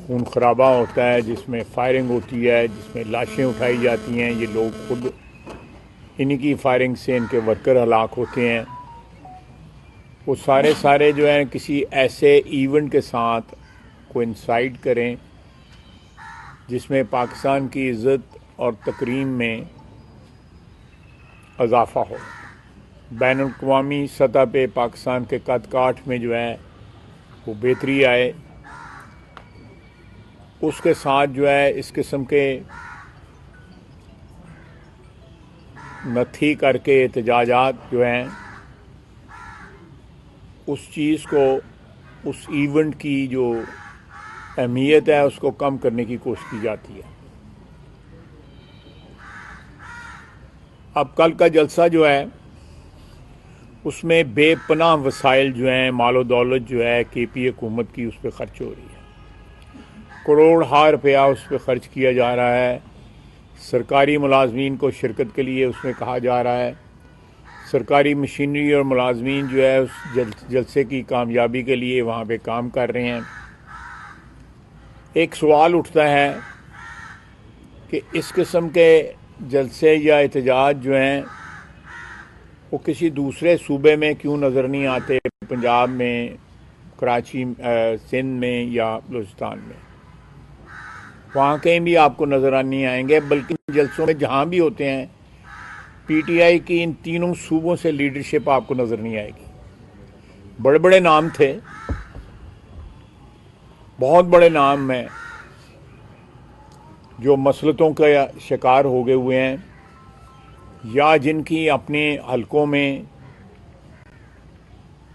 खून खराबा होता है, जिसमें फायरिंग होती है, जिसमें लाशें उठाई जाती हैं। ये लोग खुद इन्हीं की फायरिंग से इनके वर्कर हलाक होते हैं। वो सारे जो हैं किसी ऐसे इवेंट के साथ कोइंसाइड करें जिसमें पाकिस्तान की इज़्ज़त और तकरीम में इजाफा हो। बैनुल-अक़वामी सतह पे पाकिस्तान के कद काठ में जो है वो बेहतरी आए, उसके साथ जो है इस किस्म के नथी करके एहतजाजात जो हैं उस चीज़ को, उस इवेंट की जो अहमियत है उसको कम करने की कोशिश की जाती है। अब कल का जलसा जो है उसमें बेपनाह वसाइल जो हैं, मालो दौलत जो है KP हुकूमत की उस पर ख़र्च हो रही है। करोड़ हार रुपया उस पर ख़र्च किया जा रहा है। सरकारी मुलाजमीन को शिरकत के लिए उसमें कहा जा रहा है। सरकारी मशीनरी और मुलाजमीन जो है उस जलसे की कामयाबी के लिए वहाँ पे काम कर रहे हैं। एक सवाल उठता है कि इस किस्म के जलसे या एहतजाज जो हैं वो किसी दूसरे सूबे में क्यों नज़र नहीं आते, पंजाब में, कराची, सिंध में या बलूचिस्तान में। वहाँ कहीं भी आपको नज़र नहीं आएंगे, बल्कि जलसों में जहाँ भी होते हैं PTI की इन तीनों सूबों से लीडरशिप आपको नज़र नहीं आएगी। बड़े बड़े नाम थे, बहुत बड़े नाम हैं जो मसलतों का शिकार हो गए हुए हैं या जिनकी अपने हलकों में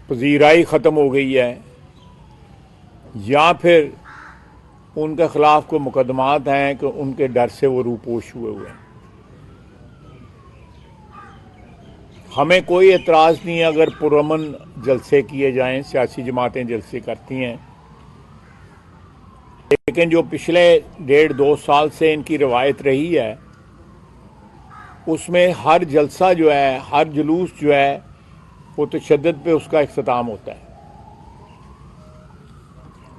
पजीराई ख़त्म हो गई है या फिर उनके ख़िलाफ़ कोई मुकदमात हैं कि उनके डर से वो रूपोश हुए हैं। हमें कोई एतराज़ नहीं है अगर पुरअमन जलसे किए जाएं, सियासी जमातें जलसे करती हैं, लेकिन जो पिछले 1.5-2 साल से इनकी रवायत रही है उसमें हर जलसा जो है, हर जुलूस जो है वो तशद्दुद पे उसका इख्तिताम होता है।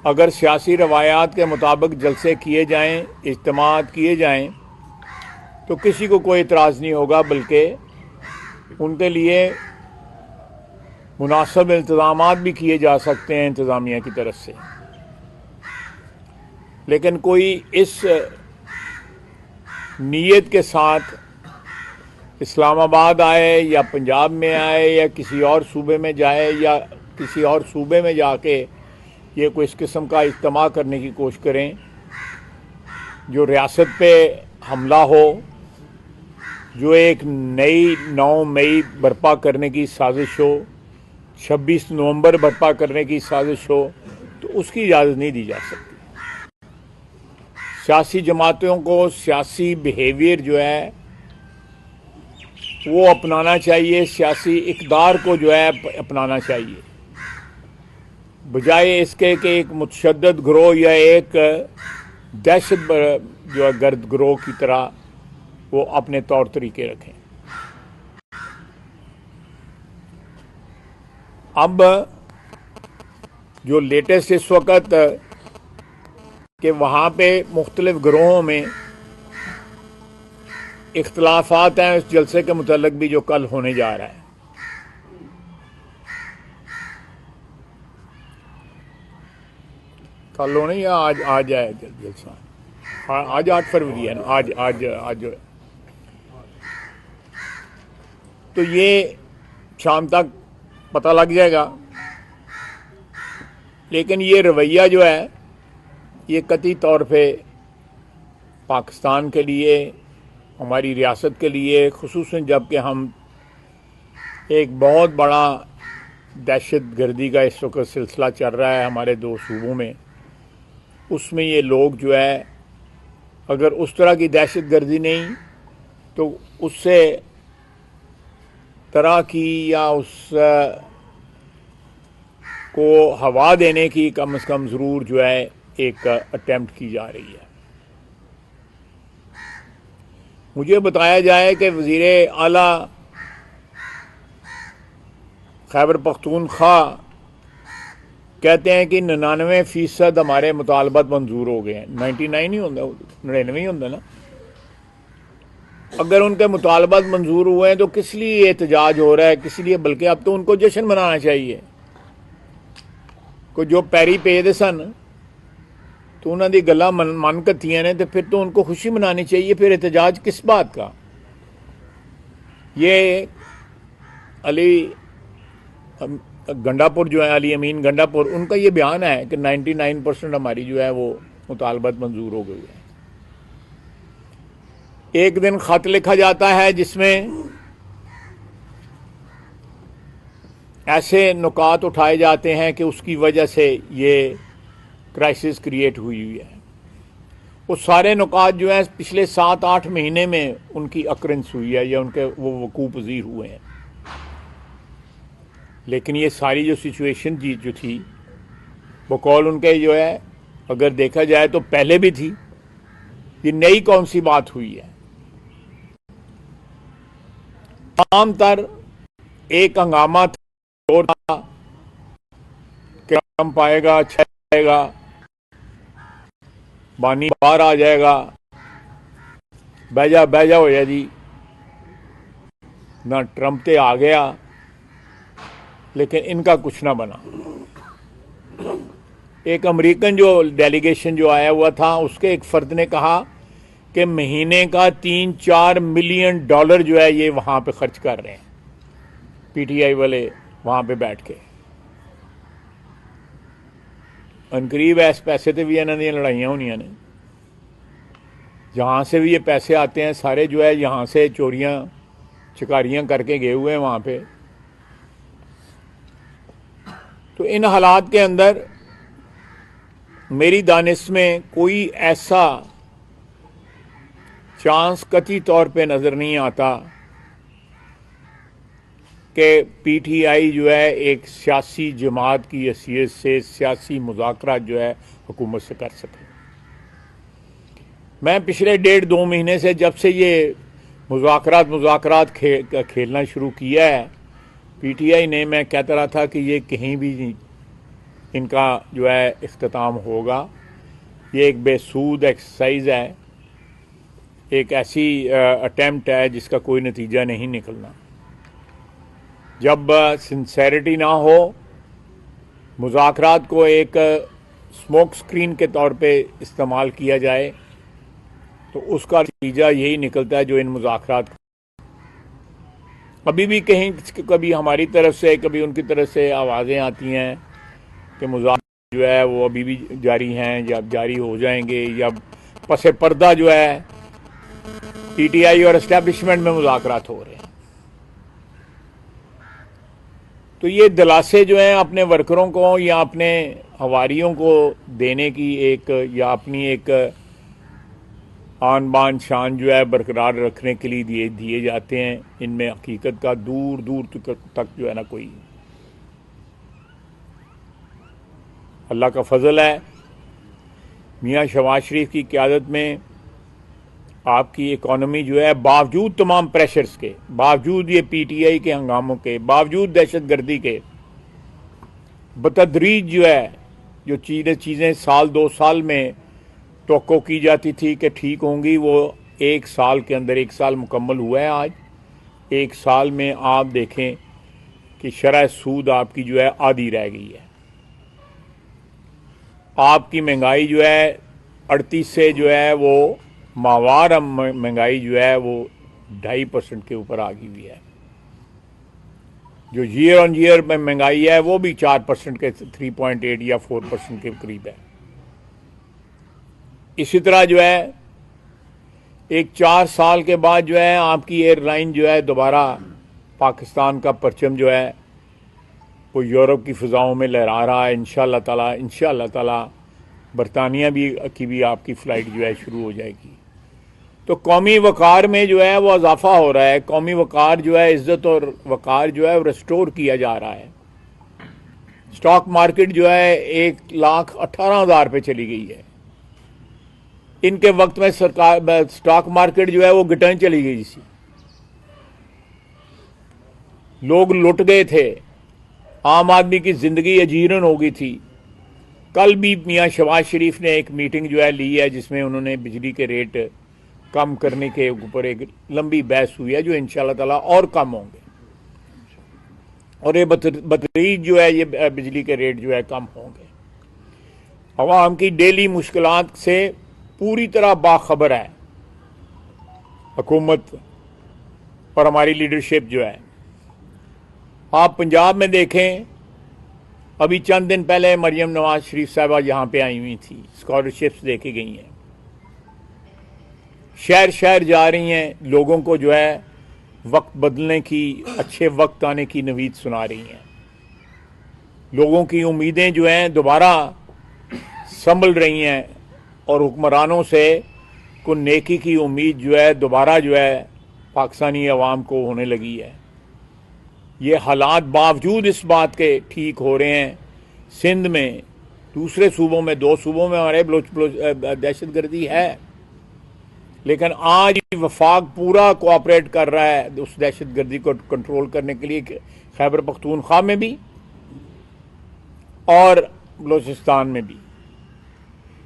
अगर सियासी रवायात के मुताबिक जलसे किए जाएं, इज्तिमात किए जाएं तो किसी को कोई इतराज़ नहीं होगा, बल्कि उनके लिए मुनासिब इंतज़ामात भी किए जा सकते हैं इंतज़ामिया की तरफ से। लेकिन कोई इस नीयत के साथ इस्लामाबाद आए या पंजाब में आए या किसी और सूबे में जाए या किसी और सूबे में जाके ये कोई इस किस्म का इज्तिमा करने की कोशिश करें जो रियासत पे हमला हो, जो एक नई 9 मई बर्पा करने की साजिश हो, 26 नवंबर बर्पा करने की साजिश हो, तो उसकी इजाज़त नहीं दी जा सकती। सियासी जमातों को सियासी बिहेवियर जो है वो अपनाना चाहिए, सियासी इक़दार को जो है अपनाना चाहिए, बजाय इसके कि एक मुतशद्दिद गिरोह या एक दहशत जो है गर्द गिरोह की तरह वो अपने तौर तरीके रखें। अब जो लेटेस्ट इस वक्त कि वहाँ पे मुख्तलिफ गिरोहों में इख्तलाफात हैं इस जलसे के मुतल्लिक भी जो कल होने जा रहा है। कल होने या आज है जलसा, आज 8 फरवरी है ना, आज तो ये शाम तक पता लग जाएगा। लेकिन ये रवैया जो है ये कतई तौर पे पाकिस्तान के लिए, हमारी रियासत के लिए, खुसूसन जबकि हम एक बहुत बड़ा दहशत गर्दी का इस वक्त सिलसिला चल रहा है हमारे 2 सूबों में, उसमें ये लोग जो है अगर उस तरह की दहशत गर्दी नहीं तो उससे तरह की या उस को हवा देने की कम से कम ज़रूर जो है एक अटेम्प्ट की जा रही है। मुझे बताया जाए कि वज़ीर आला खैबर पख्तूनख्वा कहते हैं कि 99% हमारे मुतालबात मंजूर हो गए हैं। 99 ही होंगे, 99 ही होंगे ना। अगर उनके मुतालबात मंजूर हुए हैं तो किस लिए एहतजाज हो रहा है, किस लिए? बल्कि अब तो उनको जश्न मनाना चाहिए। को जो पैरी पेदे सन तो उन्होंने गल्लां मन कत्तियां ने, तो फिर तो उनको खुशी मनानी चाहिए। फिर एहतजाज किस बात का? ये अली गंडापुर जो है, अली अमीन गंडापुर, उनका ये बयान है कि 99% हमारी जो है वो मुतालबात मंजूर हो गई है। एक दिन खत लिखा जाता है जिसमें ऐसे नुकात उठाए जाते हैं कि उसकी वजह से ये क्राइसिस क्रिएट हुई है। वो सारे नुकात जो हैं पिछले 7-8 महीने में उनकी अक्रेंस हुई है या उनके वो वकूफ़ पज़ीर हुए हैं। लेकिन ये सारी जो सिचुएशन जो थी वो कॉल उनके जो है, अगर देखा जाए तो पहले भी थी। ये नई कौन सी बात हुई है? आमतर एक हंगामा था कि कम पाएगा, छाएगा, बानी बाहर आ जाएगा, बैजा हो जाए जी ना। ट्रंप ते आ गया लेकिन इनका कुछ ना बना। एक अमेरिकन जो डेलीगेशन जो आया हुआ था, उसके एक फर्द ने कहा कि महीने का $3-4 मिलियन जो है ये वहां पे खर्च कर रहे हैं, पीटीआई वाले वहां पे बैठ के। अनकरीब इस पैसे से भी इन्होंने लड़ाइयां होनियां ने। जहां से भी ये पैसे आते हैं सारे जो है यहां से चोरियां चिकारियां करके गए हुए हैं वहां पे। तो इन हालात के अंदर मेरी दानिश में कोई ऐसा चांस कतई तौर पे नजर नहीं आता कि पीटीआई जो है एक सियासी जमात की हैसियत से सियासी मुज़ाकरात जो है हुकूमत से कर सके। मैं पिछले 1.5-2 महीने से जब से ये मुज़ाकरात खेलना शुरू किया है पीटीआई ने, मैं कहता रहा था कि ये कहीं भी इनका जो है इख्तिताम होगा। ये एक बेसूद एक्सरसाइज है, एक ऐसी अटेम्प्ट है जिसका कोई नतीजा नहीं निकलना। जब सिंसेरिटी ना हो, मुज़ाकरात को एक स्मोक स्क्रीन के तौर पे इस्तेमाल किया जाए, तो उसका नतीजा यही निकलता है जो इन मुज़ाकरात अभी भी कहीं कभी हमारी तरफ से कभी उनकी तरफ से आवाज़ें आती हैं कि मुज़ाकरात जो है वो अभी भी जारी हैं या जारी हो जाएंगे, या पसे पर्दा जो है पीटीआई और एस्टैब्लिशमेंट में मुज़ाकरात हो रहे हैं। तो ये दिलासे जो हैं अपने वर्करों को या अपने हवारियों को देने की एक, या अपनी एक आन बान शान जो है बरकरार रखने के लिए दिए जाते हैं, इनमें हकीकत का दूर दूर तक जो है ना कोई। अल्लाह का फजल है, मियाँ शहबाज शरीफ की क़यादत में आपकी इकॉनमी जो है बावजूद तमाम प्रेशर्स के, बावजूद ये पीटीआई के हंगामों के, बावजूद दहशतगर्दी के, बतदरीज जो है जो चीज़ें साल 2 साल में तवक्को की जाती थी कि ठीक होंगी, वो 1 साल के अंदर, 1 साल मुकम्मल हुआ है आज, 1 साल में आप देखें कि शरह सूद आपकी जो है आधी रह गई है। आपकी महंगाई जो है 38 से जो है वो माहवार महंगाई जो है वो 2.5% के ऊपर आ गई हुई है। जो ईयर ऑन ईयर में महंगाई है वो भी 4% के 3.8 या 4% के करीब है। इसी तरह जो है एक 4 साल के बाद जो है आपकी एयरलाइन जो है दोबारा पाकिस्तान का परचम जो है वो यूरोप की फ़िज़ाओं में लहरा रहा है। इंशाअल्लाह ताला बरतानिया की भी आपकी फ़्लाइट जो है शुरू हो जाएगी। तो कौमी वक़ार में जो है वो इजाफा हो रहा है। कौमी वक़ार जो है, इज़्ज़त और वक़ार जो है वो रिस्टोर किया जा रहा है। स्टॉक मार्केट जो है 1,18,000 पे चली गई है। इनके वक्त में सरकार स्टॉक मार्केट जो है वो गिटान चली गई थी, लोग लुट गए थे, आम आदमी की जिंदगी अजीरन हो गई थी। कल भी मियां शहबाज शरीफ ने एक मीटिंग जो है ली है जिसमें उन्होंने बिजली के रेट कम करने के ऊपर एक लंबी बहस हुई है जो इंशाल्लाह ताला और कम होंगे और ये बतरीज जो है ये बिजली के रेट जो है कम होंगे। अवाम की डेली मुश्किलात से पूरी तरह बाखबर है हुकूमत और हमारी लीडरशिप जो है। आप पंजाब में देखें, अभी चंद दिन पहले मरियम नवाज शरीफ साहबा यहाँ पे आई हुई थी, स्कॉलरशिप्स देके गई हैं, शहर शहर जा रही हैं, लोगों को जो है वक्त बदलने की, अच्छे वक्त आने की नवीद सुना रही हैं, लोगों की उम्मीदें जो हैं दोबारा संभल रही हैं और हुक्मरानों से को नेकी की उम्मीद जो है दोबारा जो है पाकिस्तानी अवाम को होने लगी है। ये हालात बावजूद इस बात के ठीक हो रहे हैं, सिंध में, दूसरे सूबों में, 2 सूबों में हमारे दहशतगर्दी है, लेकिन आज वफाक पूरा कोऑपरेट कर रहा है उस दहशतगर्दी को कंट्रोल करने के लिए, खैबर पख्तूनख्वा में भी और बलूचिस्तान में भी।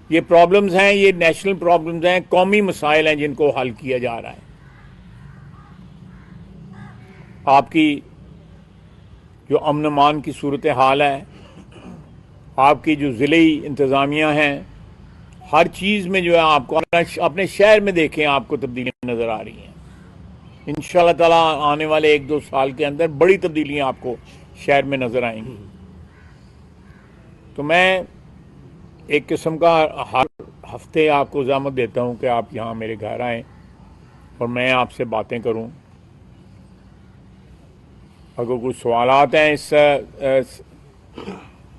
ये प्रॉब्लम्स हैं, ये नेशनल प्रॉब्लम्स हैं, कौमी मसाइल हैं जिनको हल किया जा रहा है। आपकी जो अमन अमान की सूरत हाल है, आपकी जो ज़िले इंतज़ामिया हैं, हर चीज़ में जो है आपको अपने शहर में देखें आपको तब्दीलियाँ नज़र आ रही हैं। इंशाल्लाह ताला आने वाले 1-2 साल के अंदर बड़ी तब्दीलियाँ आपको शहर में नज़र आएंगी। तो मैं एक किस्म का हर हफ्ते आपको ज़हमत देता हूँ कि आप यहाँ मेरे घर आएँ और मैं आपसे बातें करूँ। अगर कुछ सवालात हैं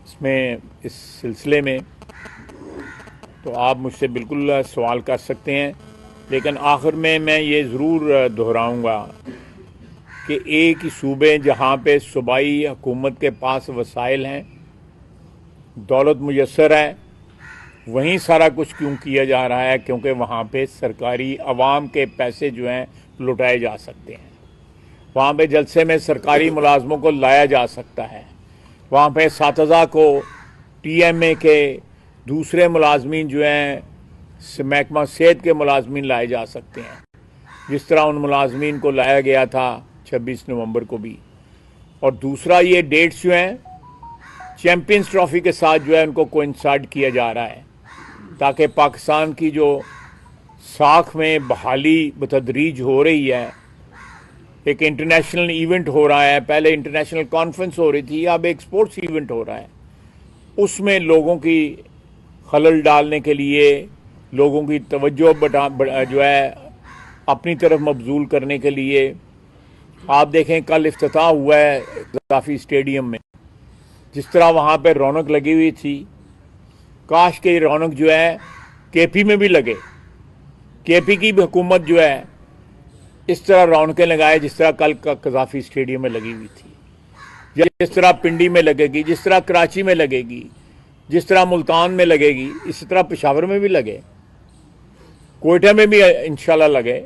इसमें इस सिलसिले में तो आप मुझसे बिल्कुल सवाल कर सकते हैं, लेकिन आखिर में मैं ये ज़रूर दोहराऊंगा कि एक ही सूबे जहाँ पे सूबाई हुकूमत के पास वसाइल हैं, दौलत मुयस्सर है, वहीं सारा कुछ क्यों किया जा रहा है? क्योंकि वहाँ पे सरकारी अवाम के पैसे जो हैं लुटाए जा सकते हैं, वहाँ पे जलसे में सरकारी मुलाजमों को लाया जा सकता है, वहाँ पे सातज़ा को TMA के दूसरे मुलाजमीन जो हैं, महकमा सेहत के मुलाजमीन लाए जा सकते हैं, जिस तरह उन मुलाजमीन को लाया गया था 26 नवंबर को भी। और दूसरा ये डेट्स जो हैं चैम्पियंस ट्रॉफी के साथ जो है उनको कोइंसाइड किया जा रहा है ताकि पाकिस्तान की जो साख में बहाली बतदरीज हो रही है, एक इंटरनेशनल इवेंट हो रहा है, पहले इंटरनेशनल कॉन्फ्रेंस हो रही थी, अब एक स्पोर्ट्स इवेंट हो रहा है, उसमें लोगों की खलल डालने के लिए, लोगों की तवज्जो जो है अपनी तरफ मबजूल करने के लिए, आप देखें कल इफ्तिताह हुआ है गद्दाफी स्टेडियम में, जिस तरह वहाँ पे रौनक लगी हुई थी, काश के रौनक जो है KP में भी लगे, KP की भी हुकूमत जो है इस तरह रौनकें लगाए जिस तरह कल गद्दाफी स्टेडियम में लगी हुई थी, या जिस तरह पिंडी में लगेगी, जिस तरह कराची में लगेगी, जिस तरह मुल्तान में लगेगी, इसी तरह पेशावर में भी लगे, कोयटा में भी इंशाल्लाह लगे।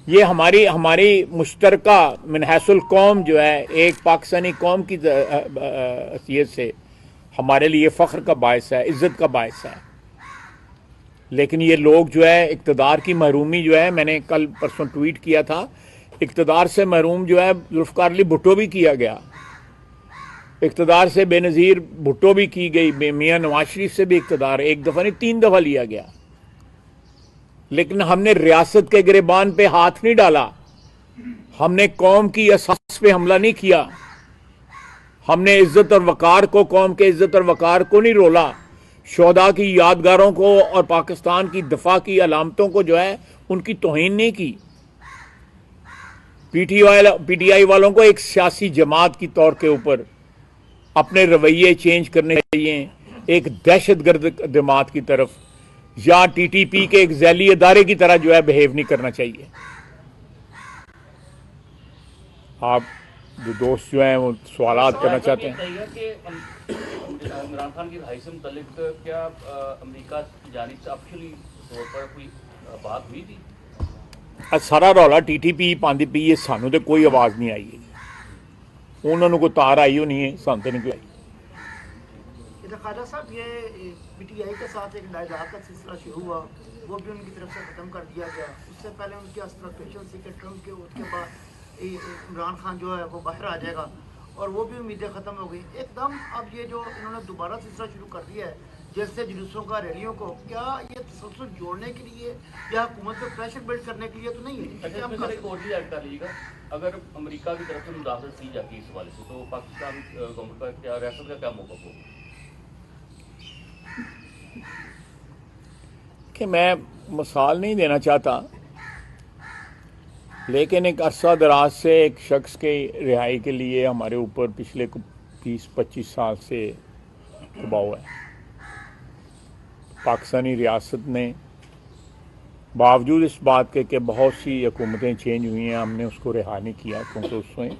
ये हमारी मुश्तरका मिनहसुल कौम जो है, एक पाकिस्तानी कौम की हैसियत से हमारे लिए फ़ख्र का बायस है, इज़्ज़त का बायस है। लेकिन ये लोग जो है इक़्तिदार की महरूमी जो है, मैंने कल परसों ट्वीट किया था, इक़्तिदार से महरूम जो है जुल्फ़िकार अली भुट्टो भी किया गया, इक़्तिदार से बेनज़ीर भुट्टो भी की गई, मियां नवाज शरीफ से भी इक़्तिदार 1 दफ़ा नहीं 3 दफ़ा लिया गया, लेकिन हमने रियासत के गिरेबान पे हाथ नहीं डाला, हमने कौम की असास पे हमला नहीं किया, हमने इज्जत और वकार को, कौम के इज्जत और वकार को नहीं रोला, शोहदा की यादगारों को और पाकिस्तान की दफा की अलामतों को जो है उनकी तौहीन नहीं की। PTI वालों को एक सियासी जमात की तौर के ऊपर अपने रवैये चेंज करने चाहिए, एक दहशतगर्द जमात की तरफ या TTP के एक जैली अदारे की तरह जो है बिहेव नहीं करना चाहिए। आप जो दोस्त जो हैं वो सवालात करना चाहते हैं। इमरान खान की रिहाई से मुतल्लिक क्या अमेरिका की जानिब से ऑफिशियली तौर पर कोई बात हुई थी? सारा रौला TTP पांदी पी है, सानू तो कोई आवाज़ नहीं आई है, उन्होंने कोई तार आई हो नहीं है, सानू तो नहीं कोई आई। अच्छा ख्वाजा साहब, ये पीटीआई के साथ एक डायलॉग का सिलसिला शुरू हुआ, वो भी उनकी तरफ से ख़त्म कर दिया गया। उससे पहले उनके स्पेशल सेक्रेटरी के, उसके बाद इमरान खान जो है वो बाहर आ जाएगा और वो भी उम्मीदें ख़त्म हो गई एकदम। अब ये जो इन्होंने दोबारा सिलसिला शुरू कर दिया है जैसे जुलूसों का, रैलियों को, क्या ये तसल्सल जोड़ने के लिए या हुकूमत पर प्रेशर बिल्ड करने के लिए तो नहीं है? अच्छा, इसमें एक और चीज़ ऐड कर लीजिएगा, अगर अमेरिका की तरफ से मुदाखलत की जाती है इस हवाले से तो पाकिस्तान गवर्नमेंट का क्या, रियासत का क्या मौक़िफ़ होगा? कि मैं मिसाल नहीं देना चाहता, लेकिन एक अरसा दराज से एक शख्स के रिहाई के लिए हमारे ऊपर पिछले 20-25 साल से दबाव है। पाकिस्तानी रियासत ने बावजूद इस बात के कि बहुत सी हुकूमतें चेंज हुई हैं, हमने उसको रिहा नहीं किया क्योंकि उसमें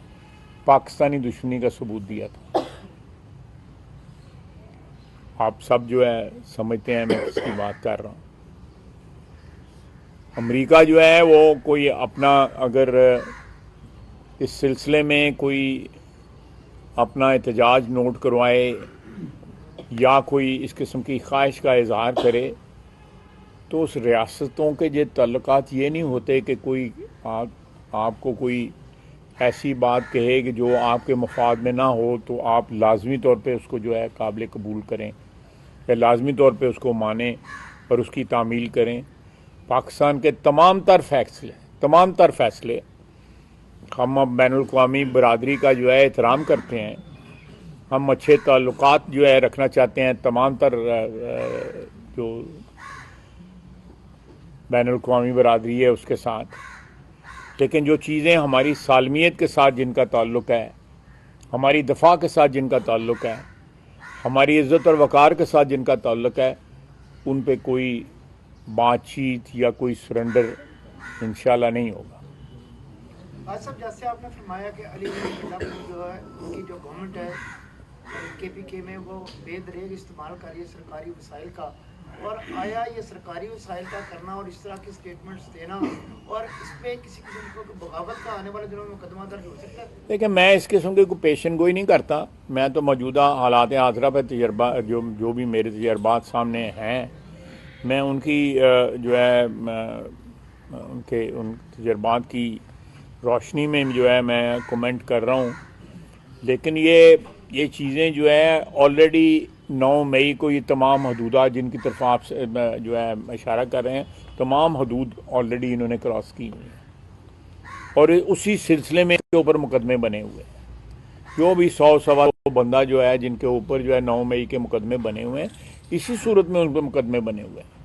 पाकिस्तानी दुश्मनी का सबूत दिया था। आप सब जो है समझते हैं मैं किसकी बात कर रहा हूँ। अमेरिका जो है वो कोई अपना, अगर इस सिलसिले में कोई अपना एहतजाज नोट करवाए या कोई इस किस्म की ख्वाहिश का इजहार करे तो उस रियासतों के जो ताल्लुकात ये नहीं होते कि कोई आपको कोई ऐसी बात कहे कि जो आपके मफाद में ना हो तो आप लाजमी तौर पे उसको जो है काबिल कबूल करें या लाजमी तौर पे उसको मानें और उसकी तामील करें। पाकिस्तान के तमाम तर फैसले हम अब बैनुल-अक़वामी बरादरी का जो है एहतराम करते हैं, हम अच्छे ताल्लुकात जो है रखना चाहते हैं तमाम तर जो बैनुल-अक़वामी बरादरी है उसके साथ, लेकिन जो चीज़ें हमारी सालमियत के साथ जिनका ताल्लुक़ है, हमारी दफ़ा के साथ जिनका ताल्लुक़ है, हमारी इज़्ज़त और वक़ार के साथ जिनका ताल्लुक़ है, उन पे कोई बातचीत या कोई सरेंडर इंशाल्लाह नहीं होगा। आज सब जैसे आपने फरमाया कि अली जो है उनकी जो गवर्नमेंट है KPK में वो बेदरेग इस्तेमाल कर रही है सरकारी वसाइल का, और आया ये सरकारी वसाइल का करना और इस तरह की स्टेटमेंट्स देना और इस पर किसी किस्म को बगावत का आने वाले दिनों में मुकदमा दर्ज हो सकता है? देखिए, मैं इस किस्म की कोई पेशन गोई नहीं करता। मैं तो मौजूदा हालात हाज़िरा पर तजर्बा जो भी मेरे तजर्बात सामने हैं, मैं उनकी जो है उन तजर्बात की रोशनी में जो है मैं कमेंट कर रहा हूँ। लेकिन ये चीज़ें जो है ऑलरेडी 9 मई को ये तमाम हदूदा जिनकी तरफ आप जो है इशारा कर रहे हैं, तमाम हदूद ऑलरेडी इन्होंने क्रॉस की हुई हैं और उसी सिलसिले में इसके ऊपर मुकदमे बने हुए हैं। जो भी 100-125 बंदा जो है जिनके ऊपर जो है 9 मई के मुकदमे बने हुए हैं, इसी सूरत में उन पर मुकदमे बने हुए हैं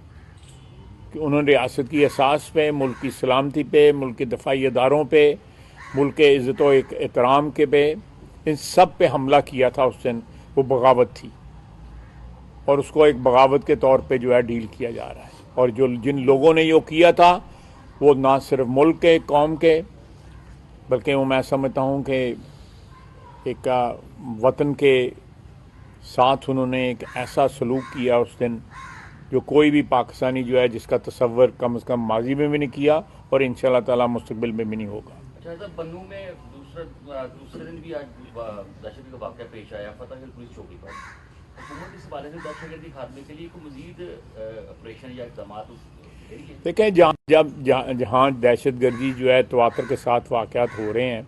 कि उन्होंने रियासत की असास पे, मुल्क की सलामती पे, मुल्क के दफाई इदारों पे, मुल्क के इज़्ज़त व एहतराम के पे, इन सब पे हमला किया था उस दिन। वो बगावत थी और उसको एक बगावत के तौर पे जो है डील किया जा रहा है। और जिन लोगों ने यो किया था वो ना सिर्फ मुल्क के, कौम के, बल्कि वो मैं समझता हूँ कि एक वतन के साथ उन्होंने एक ऐसा सलूक किया उस दिन जो कोई भी पाकिस्तानी जो है जिसका तसव्वुर कम से कम माजी में भी नहीं किया और इंशाअल्लाह ताला मुस्तकबिल में भी नहीं होगा। अच्छा सर, बन्नू में दूसरे दिन भी आज दहशतगर्दी का वाक़या पेश आया फतेह हिल पुलिस चौकी पर। हुकूमत इस बारे में दहशतगर्दी खात्मे के लिए कोई मज़ीद ऑपरेशन या इक़दाम? देखें, जहाँ दहशतगर्दी जो है तवातर के साथ वाक़यात हो रहे हैं,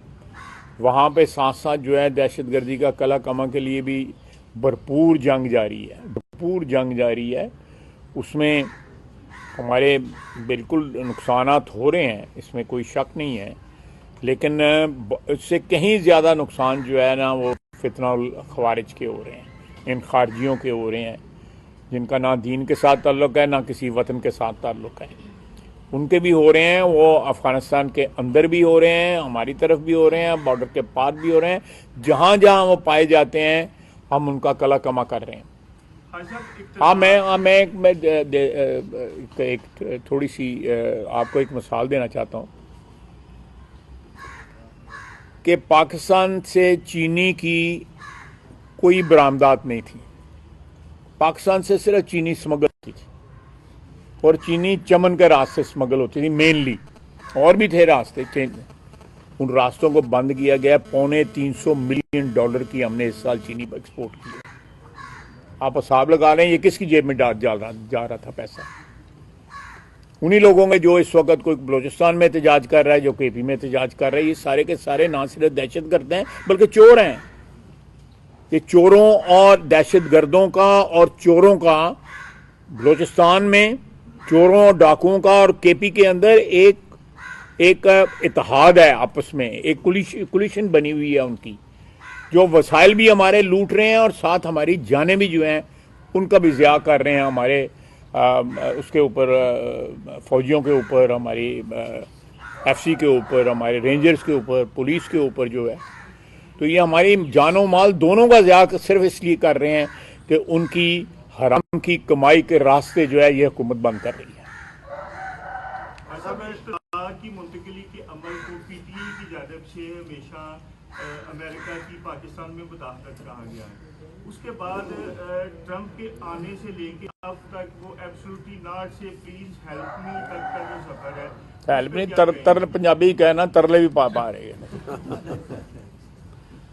वहाँ पे साथ साथ जो है दहशतगर्दी का कला कमा के लिए भी भरपूर जंग जारी है। उसमें हमारे बिल्कुल नुकसानात हो रहे हैं, इसमें कोई शक नहीं है, लेकिन इससे कहीं ज़्यादा नुकसान जो है ना वो फितना खवारिज के हो रहे हैं, इन खारजियों के हो रहे हैं जिनका ना दीन के साथ ताल्लुक़ है ना किसी वतन के साथ ताल्लुक़ है। उनके भी हो रहे हैं, वो अफ़गानिस्तान के अंदर भी हो रहे हैं, हमारी तरफ भी हो रहे हैं, बॉर्डर के पार भी हो रहे हैं। जहाँ जहाँ वो पाए जाते हैं हम उनका कला कमा कर रहे हैं। मैं एक थोड़ी सी आपको एक मिसाल देना चाहता हूँ कि पाकिस्तान से चीनी की कोई बरामदात नहीं थी। पाकिस्तान से सिर्फ चीनी स्मगल होती थी और चीनी चमन के रास्ते स्मगल होती थी मेनली, और भी थे रास्ते थे। उन रास्तों को बंद किया गया। $250 मिलियन की हमने इस साल चीनी पर एक्सपोर्ट की। आप हिसाब लगा रहे हैं ये किसकी जेब में जा रहा था पैसा? उन्हीं लोगों में जो इस वक्त कोई बलूचिस्तान में एहतजाज कर रहा है, जो केपी में एहतजाज कर रहा है, ये सारे के सारे ना सिर्फ दहशत गर्द हैं बल्कि चोर हैं। ये चोरों और दहशत गर्दों का और चोरों का बलूचिस्तान में, चोरों और डाकुओं का और केपी के अंदर एक इत्तेहाद है आपस में, एक कुलिशन बनी हुई है उनकी, जो वसाइल भी हमारे लूट रहे हैं और साथ हमारी जानें भी जो हैं उनका भी ज़िया कर रहे हैं, हमारे उसके ऊपर फौजियों के ऊपर, हमारी एफसी के ऊपर, हमारे रेंजर्स के ऊपर, पुलिस के ऊपर जो है। तो ये हमारी जानो माल दोनों का ज़िया सिर्फ इसलिए कर रहे हैं कि उनकी हराम की कमाई के रास्ते जो है ये हुकूमत बंद कर रही है। की मुंतकिली के अमल को पीटीआई की जानिब से हमेशा अमेरिका की पाकिस्तान में मुदाखलत कहा गया है। उसके बाद ट्रंप के आने से लेके अब तक वो एब्सोल्युटली नॉट से प्लीज हेल्प मी तक का जो सफर है, हेल्प नहीं तर पंजाबी कहना, तरले भी पा रहे हैं।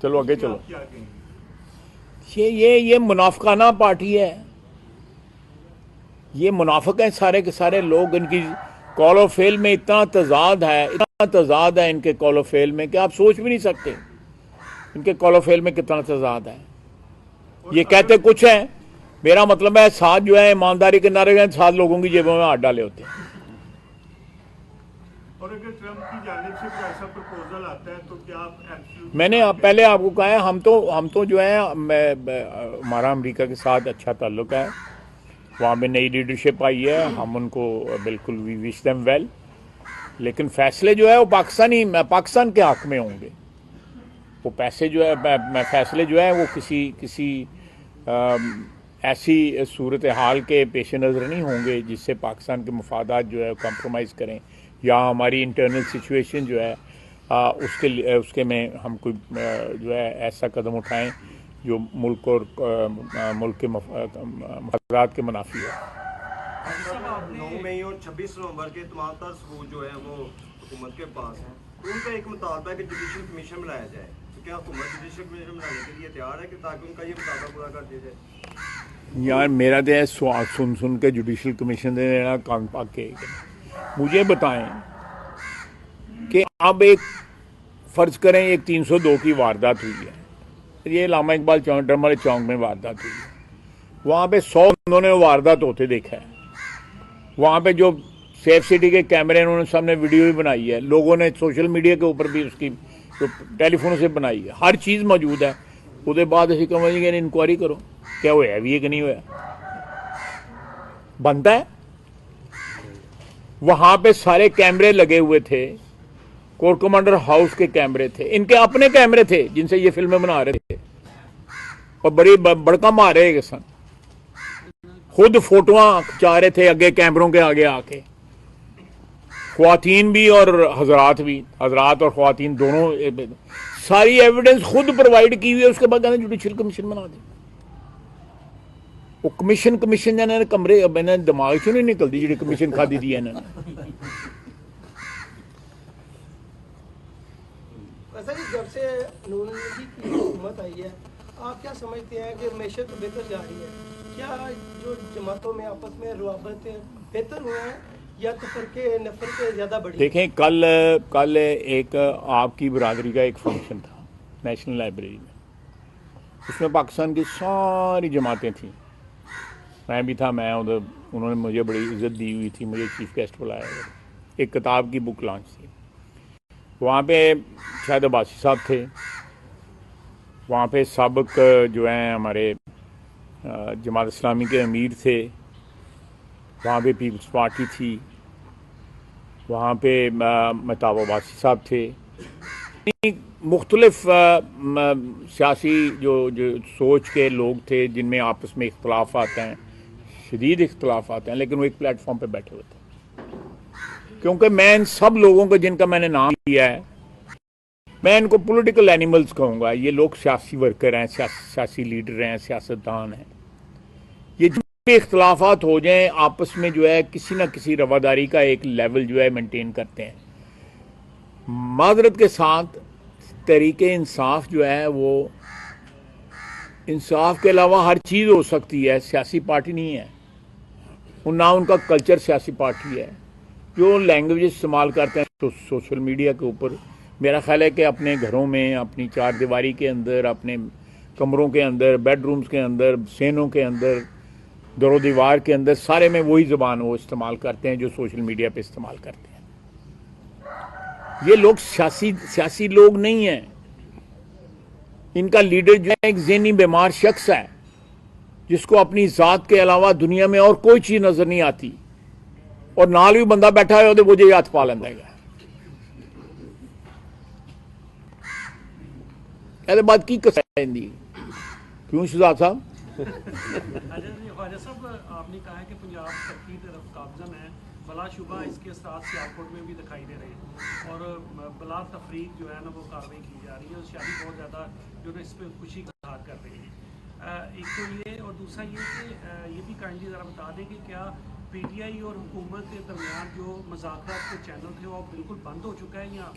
चलो आगे चलो। क्या कहेंगे? ये मुनाफिकाना पार्टी है, ये मुनाफिक हैं सारे के सारे लोग। इनकी कॉल ऑफ फेल में इतना तजाद है इनके कॉल ऑफ फेल में कि आप सोच भी नहीं सकते इनके कॉल ऑफ फेल में कितना तजाद है। ये कहते कुछ है, मेरा मतलब है साथ जो है ईमानदारी के नारे गए, साथ लोगों की जेबों में हाथ डाले होते हैं। और अगर ट्रंप की जानिब से कोई ऐसा प्रपोजल आता है तो क्या आप मैंने पहले आपको कहा है, हम तो जो है हमारा अमेरिका के साथ अच्छा ताल्लुक है, वहाँ पे नई लीडरशिप आई है, हम उनको बिल्कुल वी विश देम वेल, लेकिन फैसले जो है वो पाकिस्तान के हक में होंगे। वो पैसे जो है फैसले जो है वो किसी ऐसी सूरत हाल के पेश नज़र नहीं होंगे जिससे पाकिस्तान के मफादात जो है कॉम्प्रोमाइज़ करें या हमारी इंटरनल सिचुएशन जो है उसके में हम कोई जो है ऐसा कदम उठाएं जो मुल्क और मुल्क के मफादात के मुनाफी है। 9 मई और 26 नवंबर के तमाम तर सबूत जो है वो हुकूमत के पास हैं। उनका एक मुतालबा है कि जुडिशल कमीशन बनाया जाए, तो क्या हुकूमत जुडिशल कमीशन बनाने के लिए तैयार है कि ताकि उनका ये मुतालबा पूरा कर दिया जाए? यार मेरा तो सवाल सुन के जुडिशल कमीशन देना कान पाक के मुझे बताएं कि अब एक फ़र्ज़ करें एक 302 की वारदात हुई है, ये लामा इकबाल चौक चौक में वारदात हुई है, वहाँ पे 100 बंदों ने वारदात होते देखा है। वहाँ पे जो सेफ सिटी के कैमरे उन्होंने सामने वीडियो भी बनाई है, लोगों ने सोशल मीडिया के ऊपर भी उसकी जो टेलीफोन से बनाई है, हर चीज़ मौजूद है। उसके बाद अभी कहेंगे इंक्वायरी करो क्या होया भी है कि नहीं होया, बनता है। वहाँ पे सारे कैमरे लगे हुए थे, कोर कमांडर हाउस के कैमरे थे, इनके अपने कैमरे थे जिनसे ये फिल्में बना रहे थे और बड़ी बड़का मारे सन, खुद फोटोआं खिंचा रहे थे आगे कैमरों के आगे आके, ख्वातीन भी और हजरात और ख्वातीन दोनों, सारी एविडेंस खुद प्रोवाइड की हुई है। उसके बाद जुडिशल कमीशन बना दी। वो कमीशन इन्होंने कमरे मैंने दिमाग चो नहीं निकलती जी कमीशन खा दी थी इन्होंने। ऐसा जी जब से नून लीग की हुकूमत आई है, आप क्या समझते हैं कि मैशत बेहतर जा रही है? क्या जो जमातों में आपस में रुआबत बेहतर हुए हैं या तो फर्के नफरत ज़्यादा बढ़ी? देखें कल एक आपकी बरादरी का एक फंक्शन था नेशनल लाइब्रेरी में, उसमें पाकिस्तान की सारी जमातें थीं, मैं भी था, मैं उधर, उन्होंने मुझे बड़ी इज्जत दी हुई थी, मुझे चीफ गेस्ट बुलाया गया, एक किताब की बुक लॉन्च थी। वहाँ पे शायद अब्बासी साहब थे, वहाँ पे साबिक जो हैं हमारे जमात इस्लामी के अमीर थे, वहाँ पे पीपल्स पार्टी थी, वहाँ पे महताब अब्बासी साहब थे, मुख्तलिफ सियासी जो सोच के लोग थे जिनमें आपस में इख्तलाफ आते हैं, शदीद इख्तलाफ आते हैं, लेकिन वो एक प्लेटफॉर्म पे बैठे हुए थे। क्योंकि मैं इन सब लोगों को जिनका मैंने नाम लिया है, मैं इनको पॉलिटिकल एनिमल्स कहूँगा। ये लोग सियासी वर्कर हैं, सियासी लीडर हैं, सियासतदान हैं। ये जो भी इख्तलाफात हो जाएं आपस में जो है किसी ना किसी रवादारी का एक लेवल जो है मेंटेन करते हैं। माजरत के साथ तहरीके इंसाफ जो है वो इंसाफ के अलावा हर चीज़ हो सकती है, सियासी पार्टी नहीं है, और ना उनका कल्चर सियासी पार्टी है। जो लैंग्वेज इस्तेमाल करते हैं सोशल मीडिया के ऊपर, मेरा ख्याल है कि अपने घरों में, अपनी चार दीवारी के अंदर, अपने कमरों के अंदर, बेडरूम्स के अंदर, सेनों के अंदर, दरो दीवार के अंदर, सारे में वही ज़बान वो इस्तेमाल करते हैं जो सोशल मीडिया पे इस्तेमाल करते हैं। ये लोग सियासी लोग नहीं हैं। इनका लीडर जो है एक ज़हनी बीमार शख्स है जिसको अपनी ज़ात के अलावा दुनिया में और कोई चीज़ नज़र नहीं आती, और नाल भी बंदा बैठा है तो मुझे हाथ पा लेंदा है। ਇਹਦੇ ਬਾਅਦ ਕੀ ਕਸਾ ਜਾਂਦੀ क्यों शहजाद साहब? ख्वाजा साहब, आपने कहा है कि पंजाब तरक्की तरफ कामज़न है, बलाशुबा इसके असरात सियालकोट में भी दिखाई दे रहे हैं और बला तफरीक जो है ना वो कार्रवाई की जा रही है और शादी बहुत ज़्यादा जो है इस पर खुशी का इज़हार कर रही है। एक तो ये, और दूसरा ये कि ये भी काइंडली ज़रा बता दें कि क्या PTI और हुकूमत के दरमियान जो मुज़ाकरात के चैनल थे वो बिल्कुल बंद हो चुका है या?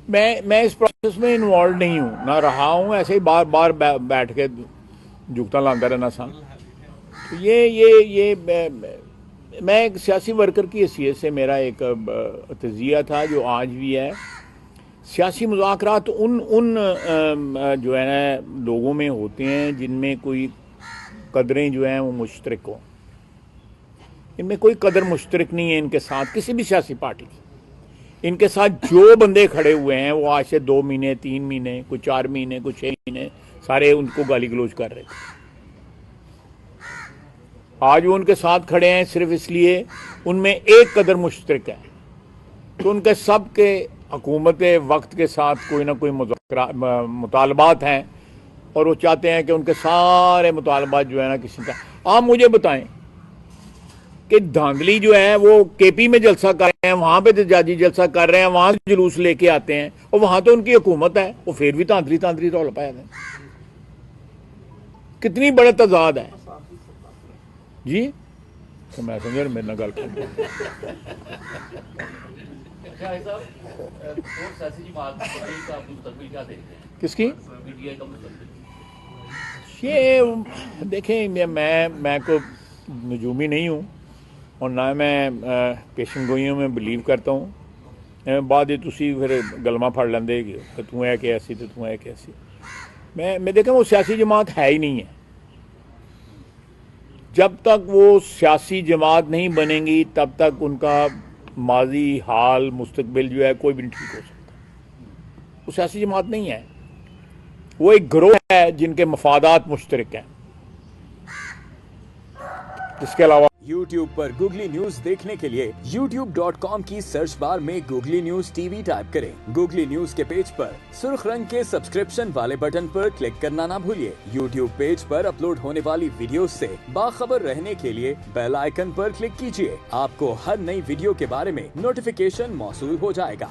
मैं इस प्रोसेस में इन्वॉल्व नहीं हूँ, ना रहा हूँ, ऐसे ही बार बार बैठ के जुगता लाता रहना सा। तो ये मैं एक सियासी वर्कर की हैसियत से मेरा एक तजिया था जो आज भी है। सियासी मुज़ाकरात उन जो है ना लोगों में होते हैं जिनमें कोई कदरें जो हैं वो मुश्तरक हों। इनमें कोई कदर मुश्तरक नहीं है इनके साथ, किसी भी सियासी पार्टी की। इनके साथ जो बंदे खड़े हुए हैं वो आज से 2 महीने, 3 महीने, कुछ 4 महीने, कुछ 6 महीने सारे उनको गाली गलौज कर रहे थे। आज वो उनके साथ खड़े हैं सिर्फ इसलिए उनमें एक कदर मुश्तरक है, तो उनके सब के हुकूमत वक्त के साथ कोई ना कोई मुतालबात हैं और वो चाहते हैं कि उनके सारे मुतालबात जो है ना किसी का। आप मुझे बताएं कि धांधली जो है वो KP में जलसा कर रहे हैं, वहां पे तजाजी जलसा कर रहे हैं, वहां से जुलूस लेके आते हैं और वहां तो उनकी हुकूमत है, वो फिर भी धांधली रौल पाया है। कितनी बड़ा तजाद है जी। तो मैं समझ मेरे ना गल किसकी ये देखें, मैं को नजूमी नहीं हूँ और ना मैं पेशन गोइयों में बिलीव करता हूँ। बाद तुसी फिर गलमा फड़ लेंदे कि तू है कि ऐसी तो तू है कि ऐसी। मैं देखा वो सियासी जमात है ही नहीं है। जब तक वो सियासी जमात नहीं बनेंगी तब तक उनका माजी, हाल, मुस्तकबिल जो है कोई भी नहीं ठीक हो सकता। वो सियासी जमात नहीं है, वो एक गिरोह है जिनके मफादात मुश्तरक हैं। इसके अलावा YouTube पर गूगली न्यूज देखने के लिए youtube.com की सर्च बार में गूगली न्यूज TV टाइप करें। गूगली न्यूज के पेज पर सुर्ख रंग के सब्सक्रिप्शन वाले बटन पर क्लिक करना ना भूलिए। YouTube पेज पर अपलोड होने वाली वीडियो से बाखबर रहने के लिए बेल आइकन पर क्लिक कीजिए। आपको हर नई वीडियो के बारे में नोटिफिकेशन मौसूल हो जाएगा।